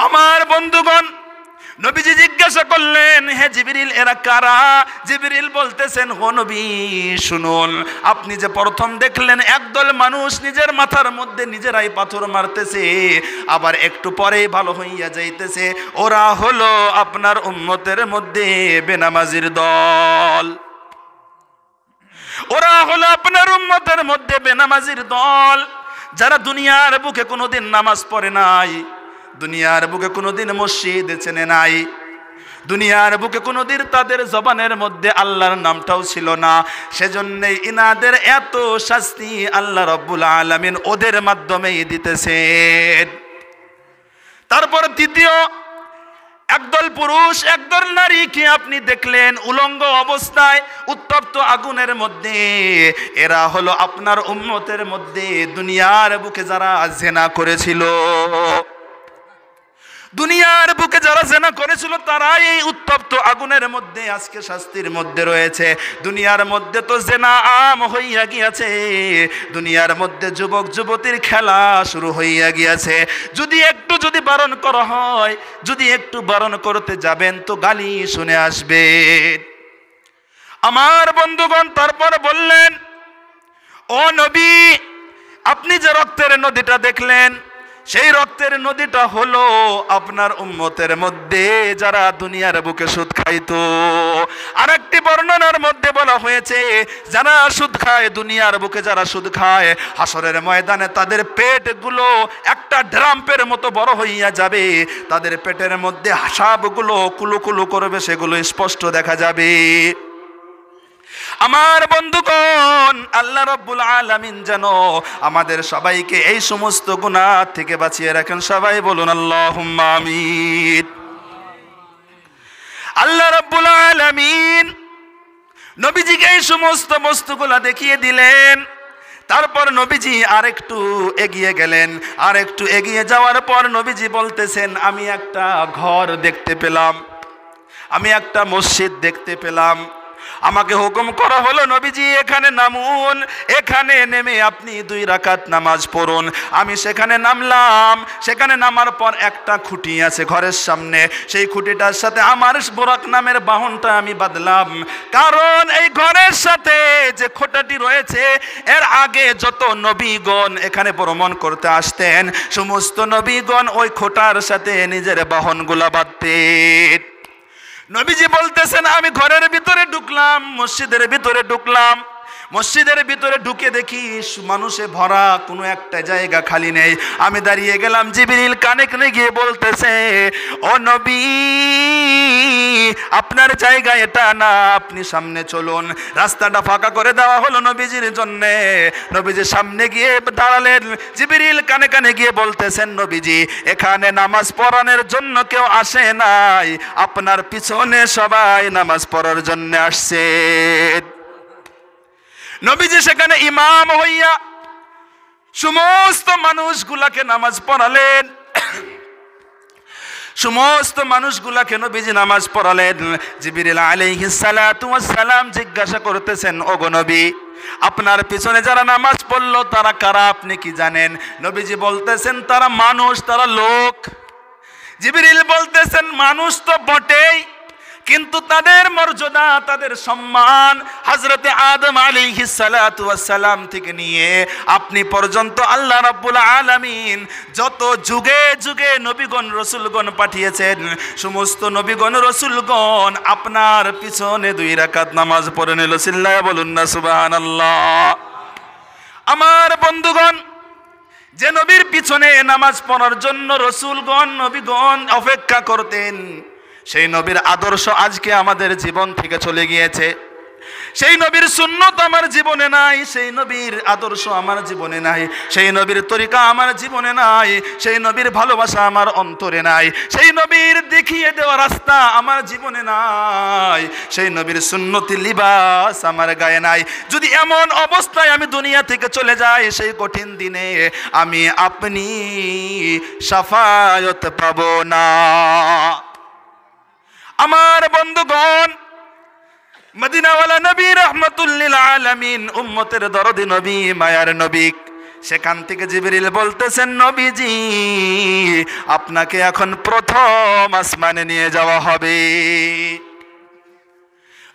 আমার বন্ধুগণ, নবীজি জিজ্ঞাসা করলেন, হে জিবরিল, এরা কারা? জিবরিল বলতেছেন, হো নবী শুনুন, আপনি যে প্রথম দেখলেন একদল মানুষ নিজের মাথার মধ্যে নিজেরাই পাথর মারতেছে, আবার একটু পরেই ভালো হইয়া যাইতেছে, ওরা হলো আপনার উম্মতের মধ্যে বেনামাজির দল। ওরা হলো আপনার উম্মতের মধ্যে বেনামাজির দল, যারা দুনিয়ার বুকে কোনোদিন নামাজ পড়ে নাই, দুনিয়ার বুকে কোনোদিন মসজিদ চেনে নাই, দুনিয়ার বুকে কোনোদিন তাদের জবানের মধ্যে আল্লাহর নামটাও ছিল না। সেজন্যই ইনাদের এত শাস্তি আল্লাহ রাব্বুল আলামিন ওদের মাধ্যমেই দিতেছেন। তারপর দ্বিতীয় একদল পুরুষ একদল নারীকে আপনি দেখলেন উলঙ্গ অবস্থায় উত্তপ্ত আগুনের মধ্যে। এরা হলো আপনার উম্মতের মধ্যে দুনিয়ার বুকে যারা জিনা করেছিল, দুনিয়ার বুকে যারা জিনা করেছিল তারাই এই উত্তপ্ত আগুনের মধ্যে আজকে শাস্তির মধ্যে রয়েছে। দুনিয়ার মধ্যে তো জিনা আম হইয়া গিয়েছে, দুনিয়ার মধ্যে যুবক যুবতীর খেলা শুরু হইয়া গিয়েছে। যদি বারণ করা হয়, যদি একটু বারণ করতে যাবেন তো গালি শুনে আসবে। আমার বন্ধুগণ, তারপর বললেন, ও নবী, আপনি যে রক্তের নদীটা দেখলেন, সেই রক্তের নদীটা হলো আপনার উম্মতের মধ্যে যারা দুনিয়ার বুকে সুদ খাইতো। আর একটি বর্ণনার মধ্যে বলা হয়েছে, যারা সুদ খায়, দুনিয়ার বুকে যারা সুদ খায়, হাসরের ময়দানে তাদের পেটগুলো একটা ড্রাম্পের মতো বড় হইয়া যাবে, তাদের পেটের মধ্যে হাসাবগুলো কুলুকুলু করবে, সেগুলো স্পষ্ট দেখা যাবে। আমার বন্ধুগণ, আল্লাহ রাব্বুল আলামিন যেন আমাদের সবাইকে এই সমস্ত গুনাহ থেকে বাঁচিয়ে রাখেন। সবাই বলুন আল্লাহুম্মা আমিন। আল্লাহ রাব্বুল আলামিন নবীজিকে এই সমস্ত বস্তুগুলা দেখিয়ে দিলেন। তারপর নবীজি আরেকটু এগিয়ে গেলেন। আর একটু এগিয়ে যাওয়ার পর নবীজি বলতেছেন, আমি একটা ঘর দেখতে পেলাম, আমি একটা মসজিদ দেখতে পেলাম। আমাকে হুকুম করা হলো, নবীজি এখানে নামুন, এখানে নেমে আপনি 2 রাকাত নামাজ পড়ুন। আমি সেখানে নামলাম। সেখানে নামার পর একটা খুঁটি আছে ঘরের সামনে, সেই খুঁটিটার সাথে আমার বুরাক নামের বাহনটা আমি বাঁধলাম। কারণ এই ঘরের সাথে যে খোঁটাটি রয়েছে, এর আগে যত নবীগণ এখানে ভ্রমণ করতে আসতেন, সমস্ত নবীগণ ওই খোঁটার সাথে নিজের বাহনগুলা বাঁধতেন। নবীজি বলতেছেন, আমি ঘরের ভিতরে ঢুকলাম, মসজিদের ভিতরে ঢুকলাম। মসজিদের ভিতরে ঢুকে দেখি মানুষে ভরা, কোনো একটা জায়গা খালি নেই। আমি দাঁড়িয়ে গেলাম। জিবরিল কানে কানে গিয়ে বলতেছে, ও নবী, আপনার জায়গা এটা না, আপনি সামনে চলুন। রাস্তাটা ফাঁকা করে দেওয়া হলো নবীজির জন্যে। নবীজি সামনে গিয়ে দাঁড়ালেন। জিবরিল কানে কানে গিয়ে বলতেছেন, নবীজি, এখানে নামাজ পড়ানোর জন্য কেউ আসে নাই, আপনার পিছনে সবাই নামাজ পড়ার জন্য আসছে। নবীজি সেখানে ইমাম হইয়া সমস্ত মানুষগুলাকে নামাজ পড়ালেন। সমস্ত মানুষগুলাকে নবীজি নামাজ পড়ালেন। জিবরিল আলাইহিস সালাতু ওয়াস সালাম জিজ্ঞাসা করতেছেন, ওগো নবী, আপনার পিছনে যারা নামাজ পড়লো তারা কারা, আপনি কি জানেন? নবীজি বলতেছেন, তারা মানুষ, তারা লোক। জিবরিল বলতেছেন, মানুষ তো বটেই, কিন্তু তাদের মর্যাদা, তাদের সম্মান হযরতে আদম আলাইহিস সালাতু ওয়াস সালাম থেকে নিয়ে আপনি পর্যন্ত আল্লাহ রাব্বুল আলামিন যত যুগে যুগে নবীগণ রাসূলগণ পাঠিয়েছেন, সমস্ত নবীগণ রাসূলগণ আপনার পিছনে 2 রাকাত নামাজ পড়ে নিল। চিল্লায়া বলুন না সুবহানাল্লাহ। আমার বন্ধুগণ, যে নবীর পিছনে নামাজ পড়ার জন্য রাসূলগণ, নবীগণ অপেক্ষা করতেন, সেই নবীর আদর্শ আজকে আমাদের জীবন থেকে চলে গিয়েছে। সেই নবীর সুন্নত আমার জীবনে নাই, সেই নবীর আদর্শ আমার জীবনে নাই, সেই নবীর তরিকা আমার জীবনে নাই, সেই নবীর ভালোবাসা আমার অন্তরে নাই, সেই নবীর দেখিয়ে দেওয়া রাস্তা আমার জীবনে নাই, সেই নবীর সুন্নতি লিবাস আমার গায়ে নাই। যদি এমন অবস্থায় আমি দুনিয়া থেকে চলে যাই, সেই কঠিন দিনে আমি আপনি শাফায়াত পাবো না। আমার বন্ধুগণ, মদিনাওয়ালা নবী রাহমাতুল লিল আলামিন, উম্মতের দরদি নবী, মায়ার নবী, সেখান থেকে জিবরিল বলতেছেন, নবীজি আপনাকে এখন প্রথম আসমানে নিয়ে যাওয়া হবে।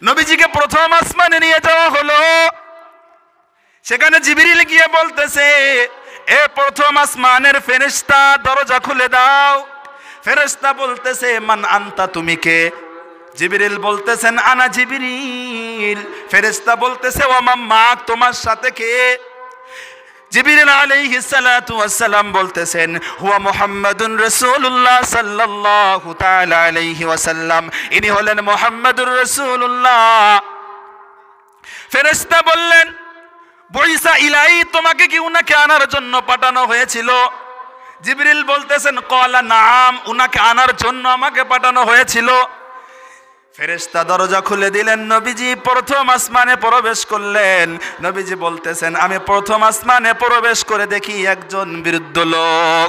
নবীজিকে প্রথম আসমানে নিয়ে যাওয়া হলো। সেখানে জিবরিল গিয়ে বলতেছে, এ প্রথম আসমানের ফেরেশতা দরজা খুলে দাও। ফেরেশতা বলতেছে, মান আনতা, তুমি কে? জিবরিল বলতেছেন, আনা জিবরিল। ফেরেশতা বলতেছে, ওয়া মাক, তোমার সাথে কে? জিবরিল আলাইহিস সালাতু ওয়াস সালাম বলতেছেন, হুয়া মুহাম্মাদুর রাসূলুল্লাহ সাল্লাল্লাহু তাআলা আলাইহি ওয়াসাল্লাম, ইনি হলেন মুহাম্মাদুর রাসূলুল্লাহ। ফেরেশতা বললেন, বুইসা ইলাই, তোমাকে কি উনাকে আনার জন্য পাঠানো হয়েছিল? জিবরিল বলতেছেন, ক্বালা নাম, উনাকে আনার জন্য আমাকে পাঠানো হয়েছিল। ফেরেশতা দরজা খুলে দিলেন, নবীজি প্রথম আসমানে প্রবেশ করলেন। নবীজি বলতেছেন, আমি প্রথম আসমানে প্রবেশ করে দেখি একজন বৃদ্ধ লোক,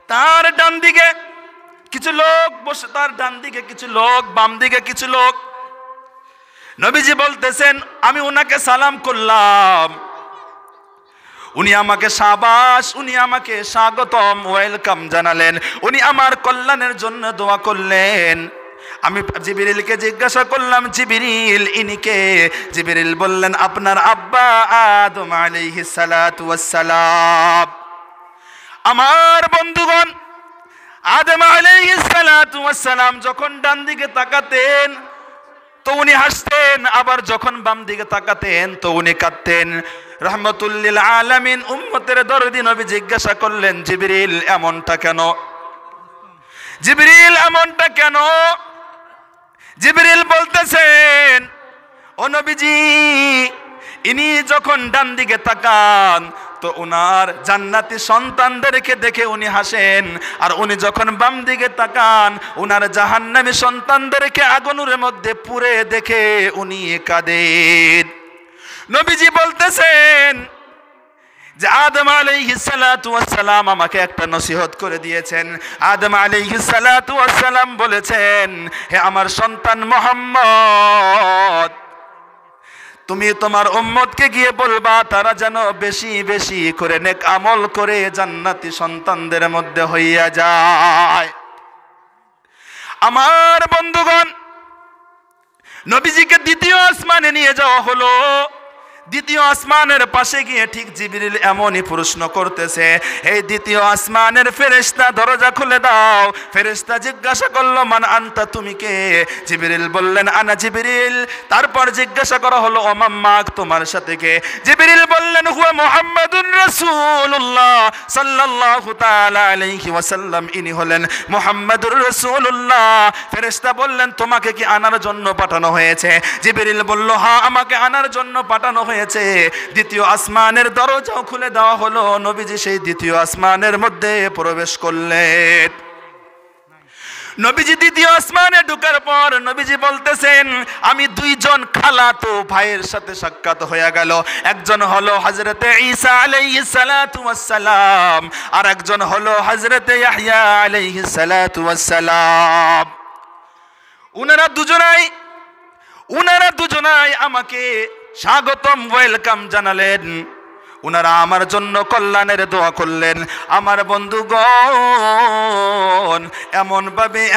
তার ডান দিকে কিছু লোক বসে, তার ডান দিকে কিছু লোক, বাম দিকে কিছু লোক। নবীজি বলতেছেন, আমি উনাকে সালাম করলাম, উনি আমাকে শাবাশ, উনি আমাকে স্বাগতম, ওয়েলকাম জানালেন, উনি আমার কল্যাণের জন্য দোয়া করলেন। আমি জিবরিলকে জিজ্ঞাসা করলাম, জিবরিল ইনি কে? জিবরিল বললেন, আপনার আব্বা আদম আলাইহিস সালাতু ওয়াস সালাম। আমার বন্ধুগণ, আদম আলাইহিস সালাতু ওয়াস সালাম যখন ডান দিকে তাকাতেন তো উনি হাসতেন, আবার যখন বাম দিকে তাকাতেন তো উনি কাঁদতেন। রাহমাতুল লিল আলামিন উম্মতের দরদি নবী জিজ্ঞাসা করলেন, জিবরিল এমনটা কেন? জিবরিল এমনটা কেন? জিবরিল বলতেছেন, ও নবীজি, ইনি যখন ডান দিকে তাকান তো উনার জান্নাতি সন্তানদেরকে দেখে উনি হাসেন, আর উনি যখন বাম দিকে তাকান উনার জাহান্নামী সন্তানদেরকে আগুনের মধ্যে পুড়ে দেখে উনি কাঁদেন। নবীজি বলতেছেন যে আদম আলাইহিস সালাতু ওয়াস সালাম আমাকে একটা নসিহত করে দিয়েছেন। আদম আলাইহিস সালাতু ওয়াস সালাম বলেছেন, হে আমার সন্তান মুহাম্মদ, তুমি তোমার উম্মতকে গিয়ে বলবা তারা যেন বেশি বেশি করে নেক আমল করে জান্নাতি সন্তানদের মধ্যে হইয়া যায়। আমার বন্ধুগণ, নবীজিকে দ্বিতীয় আসমানে নিয়ে যাওয়া হলো। দ্বিতীয় আসমানের পাশে গিয়ে ঠিক জিবরিল এমনই প্রশ্ন করতেছে, এই দ্বিতীয় আসমানের ফেরেশতা দরজা খুলে দাও। ফেরেশতা জিজ্ঞাসা করলো, মান আনতা, তুমি কে? জিবরিল বললেন, আনা জিবরিল। তারপর জিজ্ঞাসা করা হলো, মাক, তোমার সাথে কে? জিবরিল বললেন, হুয়া মুহাম্মাদুর রাসূলুল্লাহ সাল্লাল্লাহু তাআলা আলাইহি ওয়াসাল্লাম, ইনি হলেন মুহাম্মাদুর রাসূলুল্লাহ। ফেরেশতা বললেন, তোমাকে কি আনার জন্য পাঠানো হয়েছে? জিবরিল বলল, হ্যাঁ, আমাকে আনার জন্য পাঠানো হয়েছে। দ্বিতীয় আসমানের দরজাও খুলে দেওয়া হলো। নবীজি সেই দ্বিতীয় আসমানের মধ্যে প্রবেশ করলেন। নবীজি দ্বিতীয় আসমানে ঢোকার পর নবীজি বলতেছেন, আমি দুইজন খালাতো ভাইয়ের সাথে সাক্ষাৎ হয়ে গেল। একজন হলো হযরতে ঈসা আলাইহিস সালাতু ওয়াস সালাম, আর একজন হলো হযরতে ইয়াহইয়া আলাইহিস সালাতু ওয়াস সালাম। উনারা দুজনাই আমাকে স্বাগতম, ওয়েলকাম জানালেন। উনারা আমার জন্য কল্যাণের দোয়া করলেন। আমার বন্ধুগণ,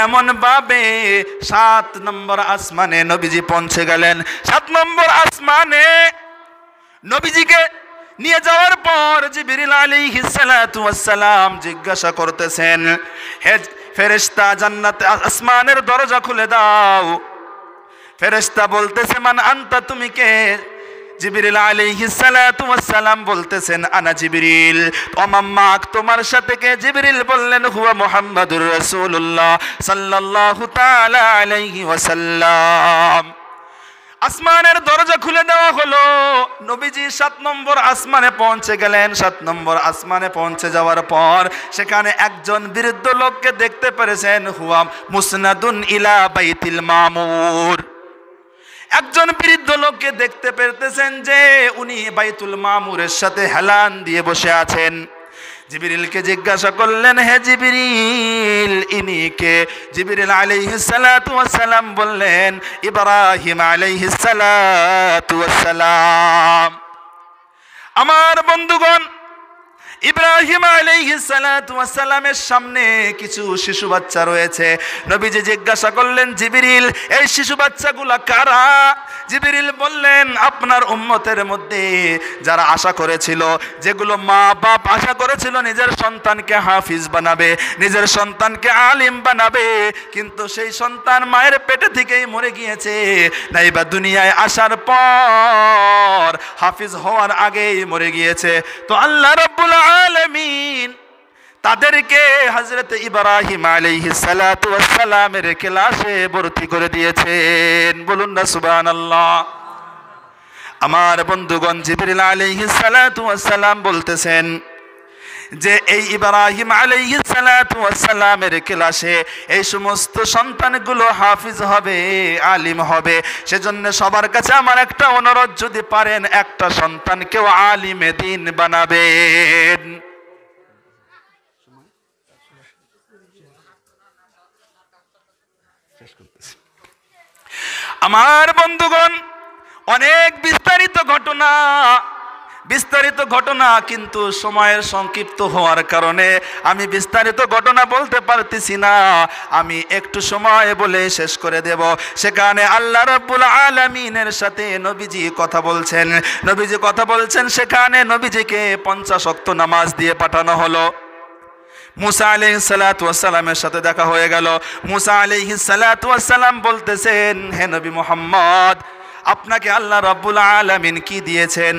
এমন ভাবে 7 নম্বর আসমানে নবীজি পৌঁছে গেলেন। 7 নম্বর আসমানে নবীজিকে নিয়ে যাওয়ার পর জিবরিল আলাইহিস সালাতু ওয়াস সালাম জিজ্ঞাসা করতেছেন, হে ফেরেশতা, জান্নাত আসমানের দরজা খুলে দাও। ফেরেশতা বলতেছে, মান আনতা, তুমি কে? জিবরিল আলাইহিস সালাতু ওয়াস সালাম বলতেছেন, আনা জিবরিল। মাক, তোমার সাথে কে? জিবরিল বললেন, হুয়া মুহাম্মাদুর রাসূলুল্লাহ সাল্লাল্লাহু তাআলা আলাইহি ওয়াসাল্লাম। আসমানের দরজা খুলে দেওয়া হলো। নবীজি 7 নম্বর আসমানে পৌঁছে গেলেন। 7 নম্বর আসমানে পৌঁছে যাওয়ার পর সেখানে একজন বৃদ্ধ লোককে দেখতে পেরেছেন, হুয়া মুসনাদুন ইলা বাইতিল মামুর। একজন বৃদ্ধ লোককে দেখতে পেতেছেন যে উনি বাইতুল মামুরের সাথে হেলান দিয়ে বসে আছেন। জিবরিলকে জিজ্ঞাসা করলেন, হে জিবরিল, ইনি কে? জিবরিল আলাইহিস সালাতু ওয়াস সালাম বললেন, ইব্রাহিম আলাইহিস সালাতু ওয়াস সালাম। আমার বন্ধুগণ, ইব্রাহিম আলাইহিস সালাতু ওয়াস সালামের সামনে কিছু শিশু বাচ্চা রয়েছে। নবীজি জিজ্ঞাসা করলেন, জিবরিল, এই শিশু বাচ্চাগুলা কারা? জিবরিল বললেন, আপনার উম্মতের মধ্যে যারা আশা করেছিল, যেগুলো মা বাপ আশা করেছিল নিজের সন্তানকে হাফিজ বানাবে, নিজের সন্তানকে আলিম বানাবে, কিন্তু সেই সন্তান মায়ের পেটে থেকেই মরে গিয়েছে, নাইবা দুনিয়ায় আসার পর হাফিজ হওয়ার আগেই মরে গিয়েছে। তো আল্লাহ রাব্বুল আলামিন তাদেরকে হযরত ইব্রাহিম আলাইহিস সালাতু ওয়াস সালামের ক্লাসে ভর্তি করে দিয়েছেন। বলুন না সুবহানাল্লাহ। আমার বন্ধুগণ, জিবরিল আলাইহিস সালাতু ওয়াস সালাম বলতেছেন যে এই ইব্রাহিম আলাইহিস সালাতু ওয়াস সালামের ক্লাসে এই সমস্ত সন্তানগুলো হাফিজ হবে, আলিম হবে। সেজন্য সবার কাছে আমার একটা অনুরোধ, যদি পারেন একটা সন্তানকেও আলিমে দ্বীন বানাবেন। আমার বন্ধুগণ, অনেক বিস্তারিত ঘটনা, কিন্তু সময়ের সংক্ষিপ্ত হওয়ার কারণে আমি বিস্তারিত ঘটনা বলতে পারতেছি না। আমি একটু সময় বলে শেষ করে দেব। সেখানে আল্লাহ রাব্বুল আলামিনের সাথে নবীজি কথা বলছেন। সেখানে নবীজিকে 50 ওয়াক্ত নামাজ দিয়ে পাঠানো হলো। মুসা আলাইহিস সালাতু ওয়াস সালামের সাথে দেখা হয়ে গেল। মুসা আলাইহিস সালাতু ওয়াস সালাম বলতেছেন, হে নবী মুহাম্মদ, আপনাকে আল্লাহ রাব্বুল আলামিন কি দিয়েছেন?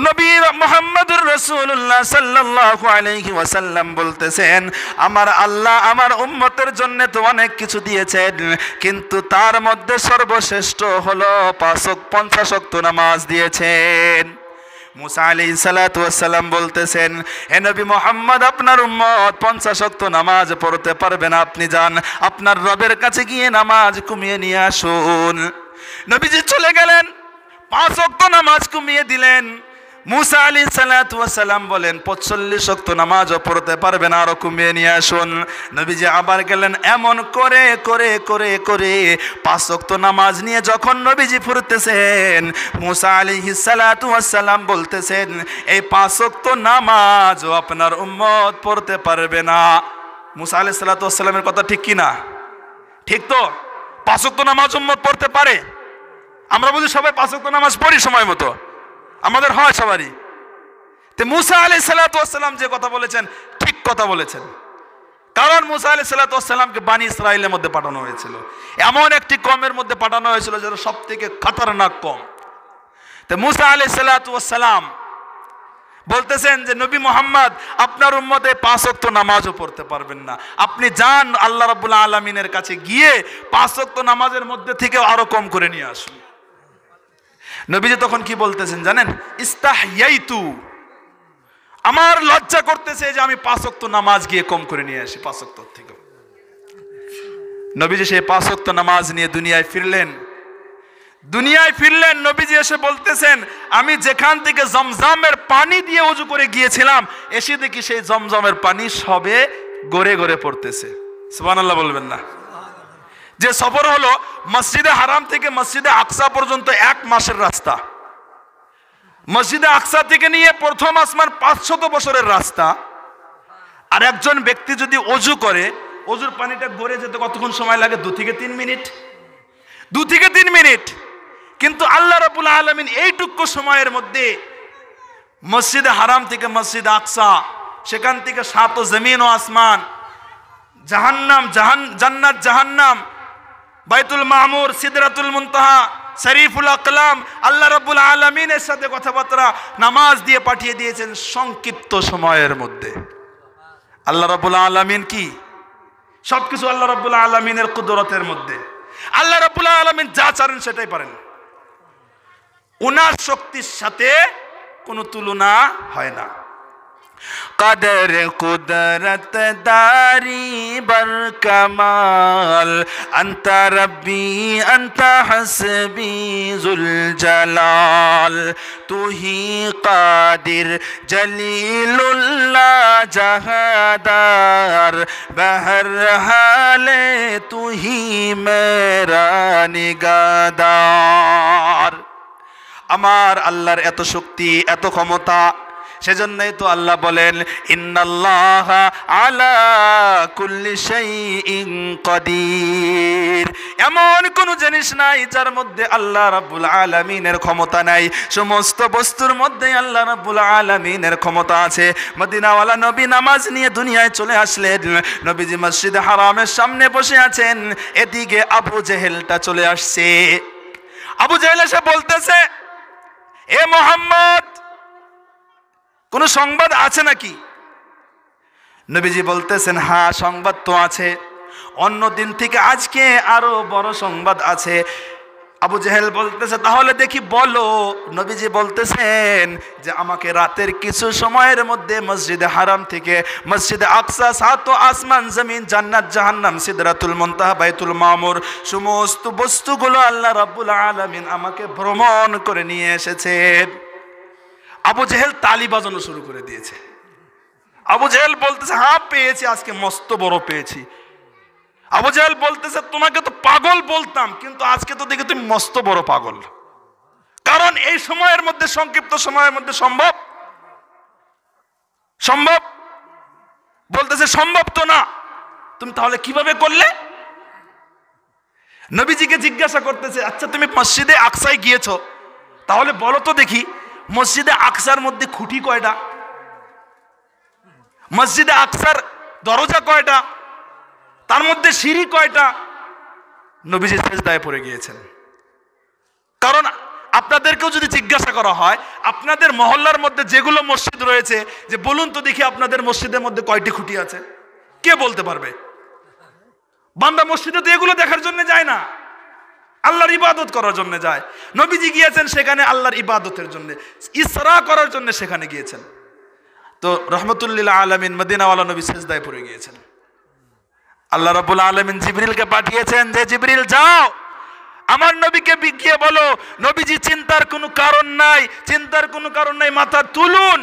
নবী মুহাম্মদুর রাসূলুল্লাহ সাল্লাল্লাহু আলাইহি ওয়াসাল্লাম বলতেছেন, আমার আল্লাহ আমার উম্মতের জন্য তো অনেক কিছু দিয়েছেন, কিন্তু তার মধ্যে সর্বশ্রেষ্ঠ হলো 50 ওয়াক্ত নামাজ দিয়েছেন। মুসা আলাইহিস সালাতু ওয়াস সালাম বলতেছেন, হে নবী মুহাম্মদ, আপনার উম্মত 50 ওয়াক্ত নামাজ পড়তে পারবে না, আপনি যান আপনার রবের কাছে গিয়ে নামাজ কমিয়ে নিয়ে আসুন। নবীজি চলে গেলেন, 5 ওয়াক্ত নামাজ কমিয়ে দিলেন। মুসা আলাইহিস সালাতু ওয়াস সালাম বলেন, 45 ওয়াক্ত নামাজও পড়তে পারবে না, আরো কমিয়ে নিয়ে আসুন। নবীজি আবার গেলেন, এমন করে 5 ওয়াক্ত নামাজ নিয়ে যখন নবীজি পড়তেছেন, মুসা আলাইহিস সালাতু ওয়াস সালাম বলতেছেন, এই 5 ওয়াক্ত নামাজও আপনার উম্মত পড়তে পারবে না। মুসা আলাইহিস সালাতু ওয়াস সালামের কথা ঠিক কি না? ঠিক তো? 5 ওয়াক্ত নামাজ উম্মত পড়তে পারে। আমরা বুঝি সবাই 5 ওয়াক্ত নামাজ পড়ি সময় মতো, আমাদের হয় সবারই। তো মুসা আলাইহিস সালাতু ওয়াস সালাম যে কথা বলেছেন, ঠিক কথা বলেছেন। কারণ মুসা আলাইহিস সালাতু ওয়াস সালামকে বনি ইসরাইলের মধ্যে পাঠানো হয়েছিল, এমন একটি কওমের মধ্যে পাঠানো হয়েছিল যেটা সবথেকে খতরনাক কওম। তো মুসা আলাইহিস সালাতু ওয়াস সালাম বলতেছেন যে, নবী মুহাম্মদ, আপনার উম্মতে 5 ওয়াক্ত নামাজও পড়তে পারবেন না, আপনি যান আল্লাহ রাব্বুল আলামিনের কাছে গিয়ে 5 ওয়াক্ত নামাজের মধ্যে থেকে আরো কম করে নিয়ে আসুন। নবীজি তখন কি বলতেছেন জানেন? ইস্তাহইয়াইতু, আমার লজ্জা করতেছে যে আমি 5 ওয়াক্ত নামাজ গিয়ে কম করে নিয়ে আসি 5 ওয়াক্ত থেকে। নবীজি সেই 5 ওয়াক্ত নামাজ নিয়ে দুনিয়ায় ফিরলেন। নবীজি এসে বলতেছেন, আমি যেখান থেকে জমজমের পানি দিয়ে ওযু করে গিয়েছিলাম, এসে দেখি সেই জমজমের পানি সবে গড়ে গড়ে পড়তেছে। সুবহানাল্লাহ বলবেন না? যে সফর হলো মসজিদে হারাম থেকে মসজিদে আকসা পর্যন্ত 1 মাসের রাস্তা, মসজিদে আকসা থেকে নিয়ে প্রথম আসমান 500 বছরের রাস্তা। আর একজন ব্যক্তি যদি ওযু করে, ওযুর পানিটা গড়ে যেতে কতক্ষণ সময় লাগে? 2 থেকে 3 মিনিট। 2 থেকে 3 মিনিট। কিন্তু আল্লাহ রাব্বুল আলামিন এইটুকু সময়ের মধ্যে মসজিদে হারাম থেকে মসজিদ আকসা, সেখান থেকে 7 জমিন ও আসমান, জান্নাত জাহান্নাম, বাইতুল মামুর, সিদরাতুল মুনতাহা, শরীফুল আকলাম, আল্লাহ রাব্বুল আলামিনের সাথে কথাবার্তা নামাজ দিয়ে পাঠিয়ে দিয়েছেন সংক্ষিপ্ত সময়ের মধ্যে। আল্লাহ রাব্বুল আলামিন কি সবকিছু আল্লাহ রাব্বুল আলামিনের কুদরতের মধ্যে। আল্লাহ রাব্বুল আলামিন যা চান সেটাই পারেন, ওনার শক্তির সাথে কোনো তুলনা হয় না। কদর কুদরত দারি बर कमाल अंता रब्बी अंता हसबी जुल जलाल तू ही कादिर जलीलुल्लाह जहादार बहर हाले तू ही मेरा निगादार। আমার আল্লাহর এত শক্তি, এত ক্ষমতা। সেজন্যই তো আল্লাহ বলেন ইন্নাল্লাহা আলা কুল্লি শাইইন কাদির। এমন কোন জিনিস নাই যার মধ্যে আল্লাহ রাব্বুল আলামিনের ক্ষমতা নাই। সমস্ত বস্তুর মধ্যে আল্লাহ রাব্বুল আলামিনের ক্ষমতা আছে। মদিনাওয়ালা নবী নামাজ নিয়ে দুনিয়ায় চলে আসলেন। নবীজি মসজিদে হারামের সামনে বসে আছেন, এদিকে আবু জেহেলটা চলে আসছে। আবু জেহেল এসে বলতেছে, এ মুহাম্মদ, কোন সংবাদ আছে নাকি? নবীজি বলতেছেন, হ্যাঁ সংবাদ তো আছে, অন্য দিন থেকে আজকে আরো বড় সংবাদ আছে। আবু জেহেল বলতেছে, তাহলে দেখি বলো। নবীজি বলতেছেন যে আমাকে রাতের কিছু সময়ের মধ্যে মসজিদে হারাম থেকে মসজিদে আকসা, সাত আসমান জমিন, জান্নাত জাহান্নাম, সিদরাতুল মুনতাহা, বাইতুল মামুর, সমস্ত বস্তুগুলো আল্লাহ রাব্বুল আলামিন আমাকে ভ্রমণ করে নিয়ে এসেছেন। আবু জেহেল তালি বাজানো শুরু করে দিয়েছে। আবু জেহেল বলতেছে, হ্যাঁ পেয়েছি, আজকে মস্ত বড় পেয়েছি। আবু জেহেল বলতেছে, তোমাকে তো পাগল বলতাম, কিন্তু আজকে তো দেখি তুমি মস্ত বড় পাগল। কারণ এই সময়ের মধ্যে, সংক্ষিপ্ত সময়ের মধ্যে সম্ভব সম্ভব বলতেছে সম্ভব তো না, তুমি তাহলে কিভাবে করলে? নবীজিকে জিজ্ঞাসা করতেছে, আচ্ছা তুমি মসজিদে আকসায় গিয়েছো, তাহলে বলো তো দেখি মসজিদে আকসার মধ্যে খুঁটি কয়টা? মসজিদে আকসার দরজা কয়টা? তার মধ্যে সিঁড়ি কয়টা? নবীজি সেজদায় পড়ে গিয়েছেন। কারণ আপনাদেরকেও যদি জিজ্ঞাসা করা হয় আপনাদের মহল্লার মধ্যে যেগুলো মসজিদ রয়েছে, যে বলুন তো দেখি আপনাদের মসজিদের মধ্যে কয়টি খুঁটি আছে, কে বলতে পারবে? বান্দা মসজিদে তো এগুলো দেখার জন্য যায় না, আল্লাহর ইবাদত করার জন্য যায়। নবীজি গিয়েছেন সেখানে আল্লাহর ইবাদতের জন্য, ইসরা করার জন্য সেখানে গিয়েছেন। তো রহমতুল্লিল আলামিন মদিনাওয়ালা নবী সেজদায় পড়ে গিয়েছেন। আল্লাহ রাব্বুল আলামিন জিবরিলকে পাঠিয়েছেন যে জিবরিল যাও আমার নবীকে গিয়ে বলো, নবীজি চিন্তার কোনো কারণ নাই, চিন্তার কোনো কারণ নাই, মাথা তুলুন,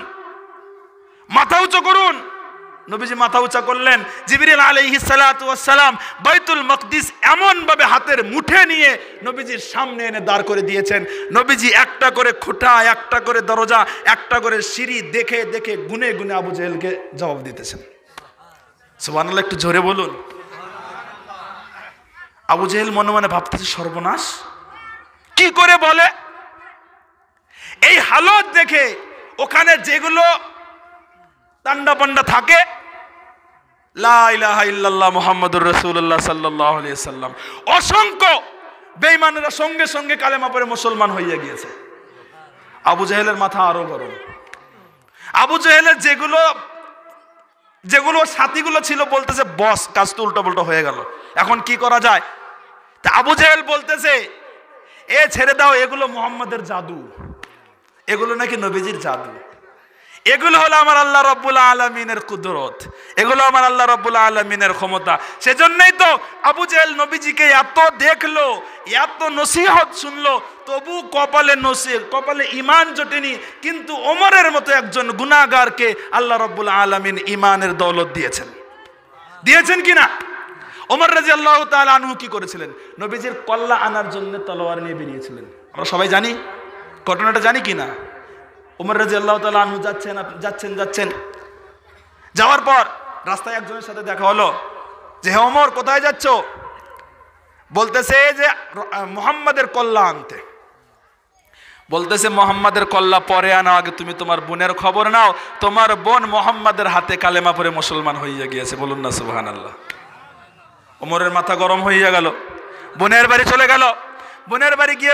মাথা উঁচু করুন। নবীজি মাথা উঁচা করলেন। জিবরিল আলাইহিস সালাতু ওয়াস সালাম বাইতুল মাকদিস এমন ভাবে হাতের মুঠে নিয়ে নবীজির সামনে এনে দাঁড় করে দিয়েছেন। নবীজি একটা করে খুঁটা, একটা করে দরজা, একটা করে সিঁড়ি দেখে দেখে গুনে গুনে আবু জেহেলকে জবাব দিতেছেন। সুবহানাল্লাহ, একটু জোরে বলুন। আবু জেহেল মনে মনে ভাবতেছে, সর্বনাশ, কি করে বলে? এই হালত দেখে ওখানে যেগুলো টান্ডা পান্ডা থাকে, লা ইলাহা ইল্লাল্লাহ মুহাম্মাদুর রাসূলুল্লাহ সাল্লাল্লাহু আলাইহি ওয়াসাল্লাম, অসংখ্য বেঈমানেরা সঙ্গে সঙ্গে কালেমা পড়ে মুসলমান হয়ে গিয়েছে। আবু জেহেলের মাথা আরো গরম। আবু জেহেলের যেগুলো সাথীগুলো ছিল বলতেছে, বস কাজ তো উল্টো পাল্টা হয়ে গেল, এখন কি করা যায়? তা আবু জেহেল বলতেছে, এ ছেড়ে দাও, এগুলো মুহাম্মাদের জাদু, এগুলো নাকি নবীজির জাদু, এগুলো হলো আমার আল্লাহ রাব্বুল আলামিনের কুদরত, এগুলো আমার আল্লাহ রাব্বুল আলামিনের ক্ষমতা। সেজন্যই তো আবু জেহেল নবীজিকে এত দেখলো, এত নসিহত শুনলো, তবু কপালে ঈমান জোটেনি। কিন্তু ওমরের মতো একজন গুনাহগারকে আল্লাহ রাব্বুল আলামিন ঈমানের দৌলত দিয়েছেন কিনা? ওমর রাদিয়াল্লাহু তাআলা আনহু কি করেছিলেন? নবীজির কল্লা আনার জন্য তলোয়ার নিয়ে বেরিয়েছিলেন। আমরা সবাই জানি, ঘটনাটা জানি কিনা? ওমর রাদিয়াল্লাহু তাআলা আনহু যাচ্ছেন, যাওয়ার পর রাস্তায় একজনের সাথে দেখা হলো যে, হে ওমর, কোথায় যাচ্ছ? বলতেছে যে মুহাম্মাদের কল্লা আনতে। বলতেছে, মুহাম্মাদের কল্লা পরে আনো, আগে তুমি তোমার বোনের খবর নাও, তোমার বোন মুহাম্মাদের হাতে কালেমা পড়ে মুসলমান হইয়া গিয়েছে। বলুন না সুবহানাল্লাহ। ওমরের মাথা গরম হইয়া গেল, বোনের বাড়ি চলে গেল। বোনের বাড়ি গিয়ে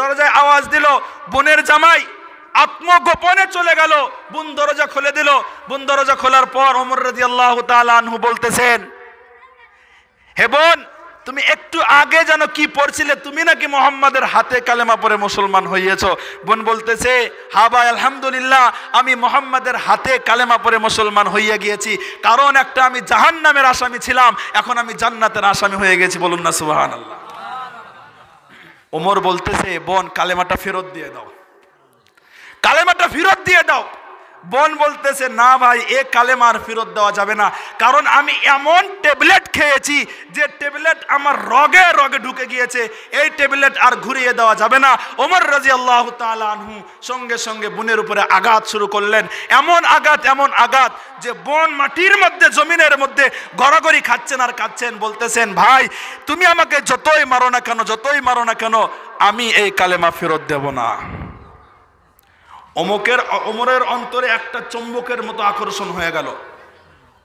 দরজায় আওয়াজ দিল, বোনের জামাই আত্মগোপনে চলে গেল। বোন দরজা খুলে দিল। বোন দরজা খোলার পর ওমর রাদিয়াল্লাহু তাআলা আনহু বলতেছেন, হে বোন, তুমি একটু আগে যেন কি পড়ছিলে, তুমি নাকি মুহাম্মাদের হাতে কালেমা পড়ে মুসলমান হইয়েছো। বোন বলতেছে, হ্যাঁ ভাই, আলহামদুলিল্লাহ, আমি মুহাম্মাদের হাতে কালেমা পড়ে মুসলমান হইয়া গিয়েছি। কারণ একটা আমি জাহান্নামের আসামি ছিলাম, এখন আমি জান্নাতের আসামি হয়ে গেছি। বলুন না সুবহানাল্লাহ। ওমর বলতেছে, বোন কালেমাটা ফেরত দিয়ে দাও, কালেমাটা ফেরত দিয়ে দাও। বোন বলতেছে, না ভাই, এ কালেমার ফেরত দেওয়া যাবে না, কারণ আমি এমন ট্যাবলেট খেয়েছি যে ট্যাবলেট আমার রগে রগে ঢুকে গিয়েছে, এই ট্যাবলেট আর ঘুরিয়ে দেওয়া যাবে না। ওমর রাদিয়াল্লাহু তাআলা আনহু সঙ্গে সঙ্গে বোনের উপরে আঘাত শুরু করলেন, এমন আঘাত যে বোন মাটির মধ্যে, জমিনের মধ্যে গড়াগড়ি খাচ্ছেন আর কাচ্ছেন, বলতেছেন, ভাই তুমি আমাকে যতই মারো না কেন আমি এই কালেমা ফেরত দেব না। ওমরের অন্তরে একটা চুম্বকের মতো আকর্ষণ হয়ে গেল।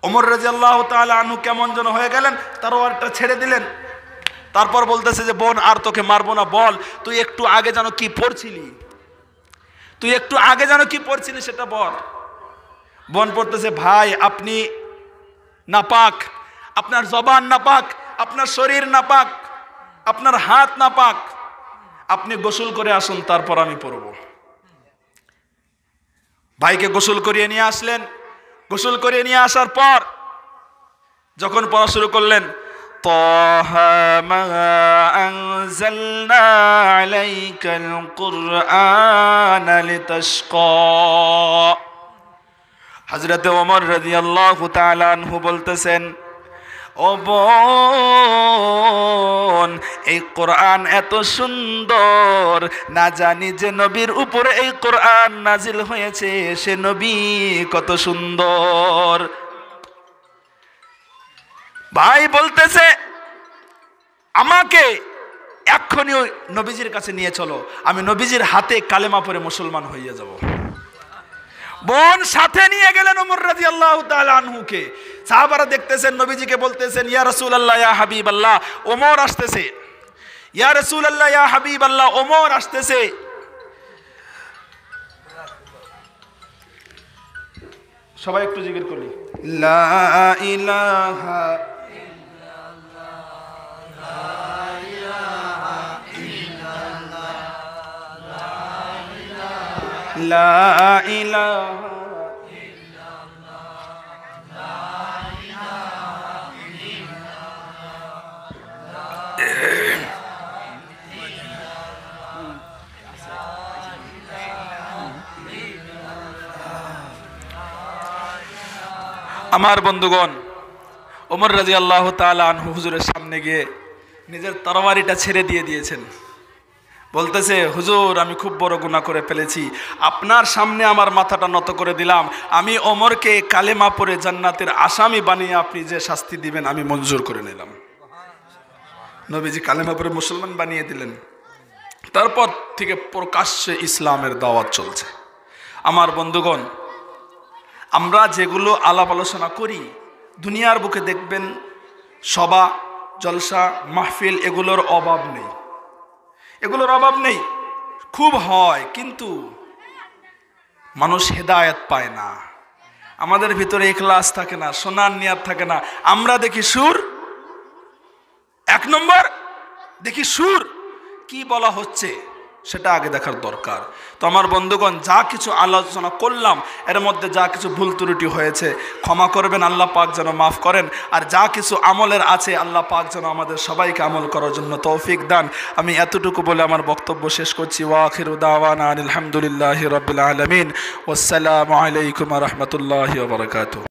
ওমর রাদিয়াল্লাহু তাআলা আনহু কেমন যেন হয়ে গেলেন, তরবারটা ছেড়ে দিলেন। তারপর বলতেছে যে, বোন আর তোকে মারবো না, বল তুই একটু আগে যেন কি পড়ছিলি সেটা বল। বোন পড়তেছে, ভাই আপনি নাপাক, আপনার জবান নাপাক, আপনার শরীর নাপাক, আপনার হাত নাপাক, আপনি গোসল করে আসুন, তারপর আমি পড়ব। ভাইকে গোসল করিয়ে নিয়ে আসলেন। গোসল করিয়ে নিয়ে আসার পর যখন পড়া শুরু করলেন, তাহা মা আনজালনা আলাইকাল কুরআনা লিতাশকা, হযরতে ওমর রাদিয়াল্লাহু তাআলা আনহু বলতেছেন, ও বোন, এই কোরআন এত সুন্দর, না জানি যে নবীর উপরে এই কোরআন নাজিল হয়েছে, সে নবী কত সুন্দর। ভাই বলতেছে, আমাকে এক্ষুনি ওই নবীজির কাছে নিয়ে চলো, আমি নবীজির হাতে কালেমা পড়ে মুসলমান হয়ে যাব। বোন সাথে নিয়ে গেলেন ওমর রাদিয়াল্লাহু তাআলা আনহুকে। সাহাবারা দেখতেছেন, নবীজিকে বলতেছেন, ইয়া রাসূলুল্লাহ, ইয়া হাবিবাল্লাহ, ওমর আসতেছে। ইয়া রাসূলুল্লাহ, ইয়া হাবিবাল্লাহ, ওমর আসতেছে। সবাই একটু জিকির করি, লা ইলাহা ইল্লাল্লাহ, লা ইলাহা ইল্লাল্লাহ, লা ইলাহা আমার বন্ধুগণ, ওমর রাদিয়াল্লাহু তাআলা আনহু হুজুরের সামনে গিয়ে নিজের তরবারিটা ছেড়ে দিয়েছেন। বলতেছে, হুজুর আমি খুব বড় গুনাহ করে ফেলেছি, আপনার সামনে আমার মাথাটা নত করে দিলাম, আমি ওমরকে কালেমা পড়ে জান্নাতের আসামি বানিয়ে আপনি যে শাস্তি দিবেন আমি মঞ্জুর করে নিলাম। নবীজি কালেমা পড়ে মুসলমান বানিয়ে দিলেন। তারপর থেকে প্রকাশ্যে ইসলামের দাওয়াত চলছে। আমার বন্ধুগণ, আমরা যেগুলো আলাপ আলোচনা করি, দুনিয়ার বুকে দেখবেন সভা, জলসা, মাহফিল, এগুলোর অভাব নেই, খুব হয়, কিন্তু মানুষ হেদায়েত পায় না, আমাদের ভিতরে ইখলাস থাকে না, শোনার নিয়াত থাকে না। আমরা দেখি সুর, এক নম্বর দেখি সুর, কি বলা হচ্ছে সেটা আগে দেখার দরকার। তো আমার বন্ধুগণ, যা কিছু আলোচনা করলাম এর মধ্যে যা কিছু ভুল ত্রুটি হয়েছে ক্ষমা করবেন, আল্লাহ পাক যেন মাফ করেন। আর যা কিছু আমলের আছে আল্লাহ পাক যেন আমাদের সবাইকে আমল করার জন্য তৌফিক দান। আমি এতটুকু বলে আমার বক্তব্য শেষ করছি। ওয়া আখিরু দাওয়ানা আলহামদুলিল্লাহি রাব্বিল আলামিন। ওয়াসসালামু আলাইকুম ওয়া রাহমাতুল্লাহি ওয়া বারাকাতুহু।